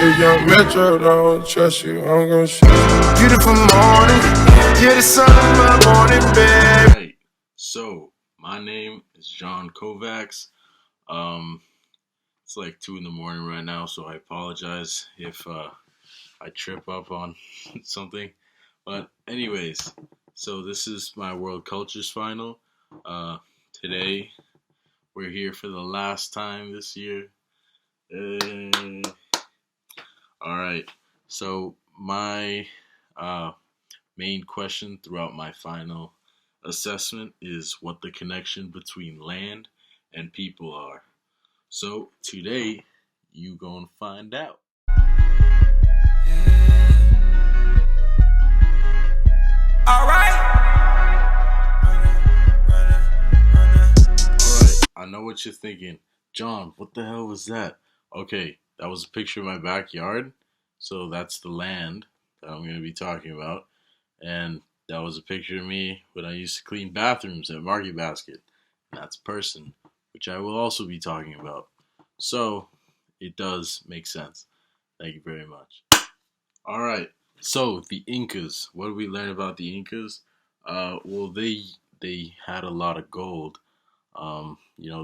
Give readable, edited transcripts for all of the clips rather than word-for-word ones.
the young metro, don't trust you, I'm gon' shoot you. Beautiful morning, you're the sun of my morning, babe. Right. So, my name is John Kovacs. It's like 2 in the morning right now, so I apologize if I trip up on something. But anyways, so this is my World Cultures Final. Today, we're here for the last time this year. All right. So my main question throughout my final assessment is what the connection between land and people are. So today, you gonna find out. Alright, I know what you're thinking. John, what the hell was that? Okay, that was a picture of my backyard. So that's the land that I'm gonna be talking about. And that was a picture of me when I used to clean bathrooms at Market Basket. And that's a person, which I will also be talking about. So it does make sense. Thank you very much. All right. So the Incas. What did we learn about the Incas? Well, they had a lot of gold.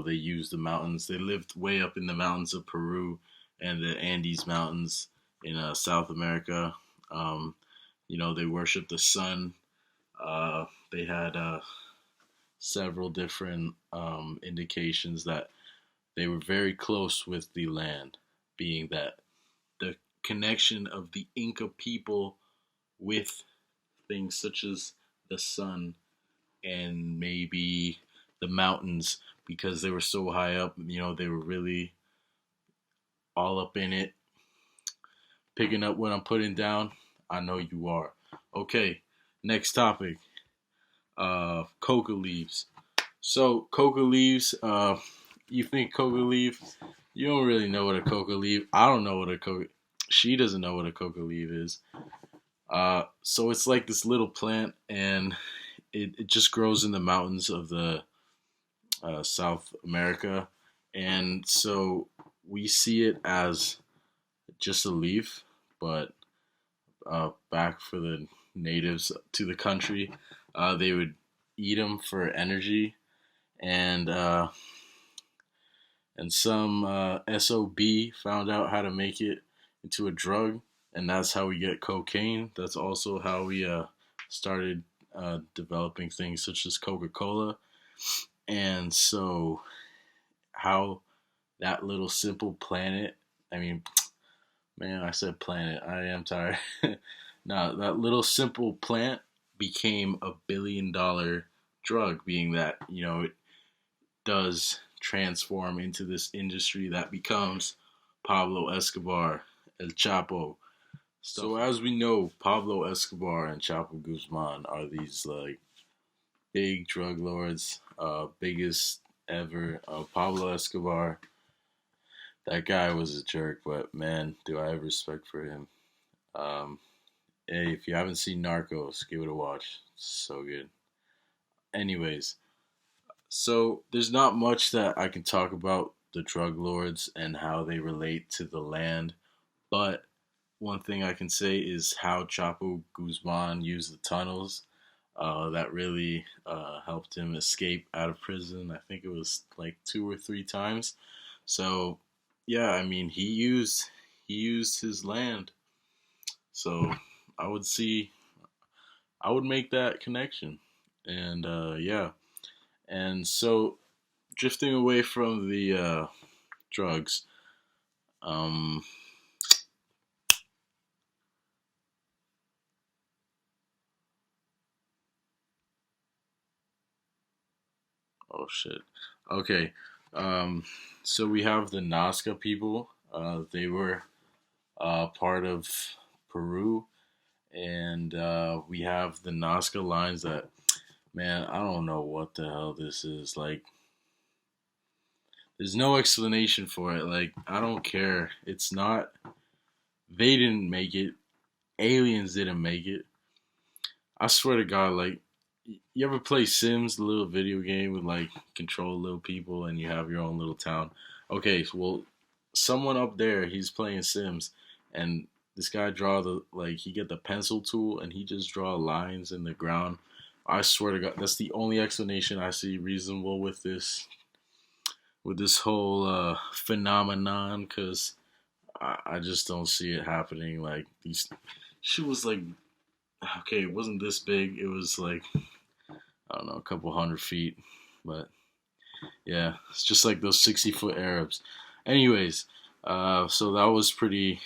They used the mountains. They lived way up in the mountains of Peru and the Andes Mountains in South America. They worshiped the sun. They had several different indications that they were very close with the land, being that the connection of the Inca people with things such as the sun and maybe the mountains, because they were so high up, they were really all up in it. Picking up what I'm putting down, I know you are. Okay, next topic. Coca leaves. So coca leaves, you think coca leaf, you don't really know what a coca leaf. I don't know what a coca. She doesn't know what a coca leaf is. So it's like this little plant, and it just grows in the mountains of the South America, and so we see it as just a leaf, but back for the natives to the country, they would eat them for energy, and some SOB found out how to make it into a drug, and that's how we get cocaine. That's also how we started developing things such as Coca-Cola. And so, how that little simple planet, I mean, man, I said planet, I am tired. Now, that little simple plant became $1 billion drug, being that, it does transform into this industry that becomes Pablo Escobar, El Chapo. So as we know, Pablo Escobar and Chapo Guzman are these like big drug lords, biggest ever. Pablo Escobar, that guy was a jerk, but man, do I have respect for him. Um, hey, if you haven't seen Narcos, give it a watch. It's so good. Anyways, so there's not much that I can talk about the drug lords and how they relate to the land, but one thing I can say is how Chapo Guzman used the tunnels. That really helped him escape out of prison. I think it was like 2 or 3 times. So yeah, I mean he used his land. So I would see I would make that connection. And yeah. And so drifting away from the drugs. Um, oh shit. Okay. Um, so we have the Nazca people. They were part of Peru, and we have the Nazca lines that, man, I don't know what the hell this is. Like, there's no explanation for it. Like, I don't care. It's not. They didn't make it. Aliens didn't make it. I swear to God, like, you ever play Sims, the little video game with like control little people and you have your own little town? Okay, so, well, someone up there, he's playing Sims, and this guy he get the pencil tool and he just draw lines in the ground. I swear to God, that's the only explanation I see reasonable with this whole phenomenon, because I just don't see it happening. Like these, she was like, okay, it wasn't this big. It was like, I don't know, a couple 100 feet, but yeah, it's just like those 60-foot Arabs. Anyways, so that was pretty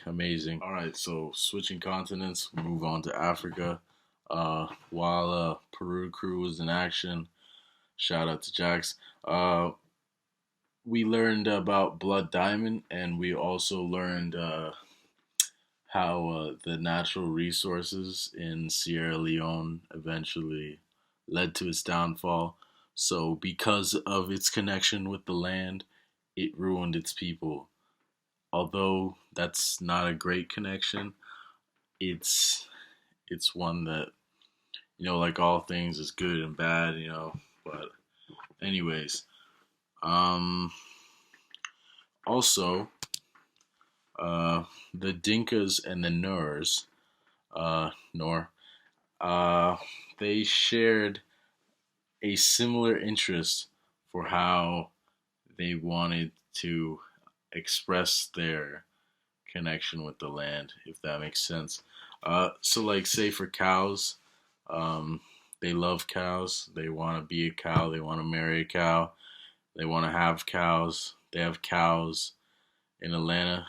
amazing. All right, so switching continents, we move on to Africa. While Peru crew was in action, shout out to Jax. We learned about Blood Diamond, and we also learned how the natural resources in Sierra Leone eventually led to its downfall. So, because of its connection with the land, it ruined its people. Although that's not a great connection, it's one that, like all things, is good and bad, But anyways, um, also, the Dinkas and the Nor, uh, they shared a similar interest for how they wanted to express their connection with the land, if that makes sense. So, like, say for cows, um, they love cows. They want to be a cow. They want to marry a cow. They want to have cows. They have cows in Atlanta.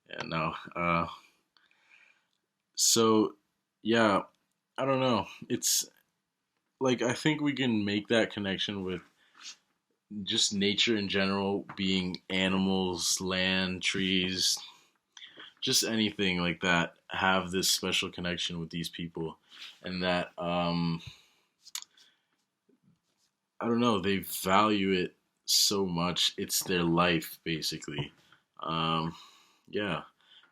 Yeah, no. So, yeah, I don't know. It's like I think we can make that connection with just nature in general, being animals, land, trees, just anything like that, have this special connection with these people, and that I don't know, they value it so much. It's their life basically. Um, yeah,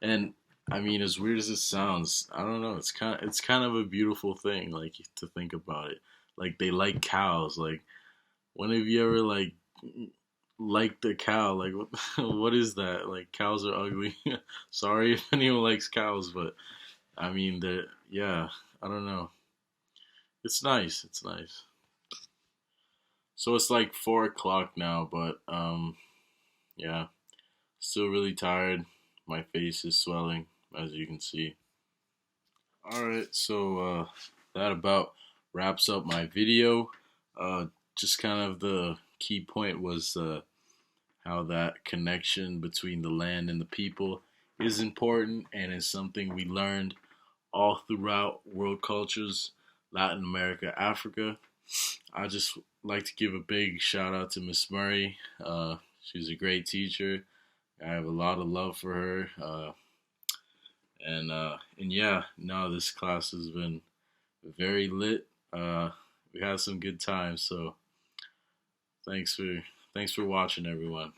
and I mean, as weird as it sounds, I don't know. It's kind of a beautiful thing, like to think about it. Like they like cows. Like when have you ever like the cow? Like what what is that? Like cows are ugly. Sorry if anyone likes cows, but I mean the yeah. I don't know. It's nice. It's nice. So it's like 4 o'clock now, but yeah, still really tired. My face is swelling, as you can see. All right, so that about wraps up my video. Just kind of the key point was how that connection between the land and the people is important and is something we learned all throughout world cultures, Latin America, Africa. I just like to give a big shout out to Miss Murray. She's a great teacher. I have a lot of love for her. And yeah, no, this class has been very lit. We had some good times, so thanks for watching, everyone.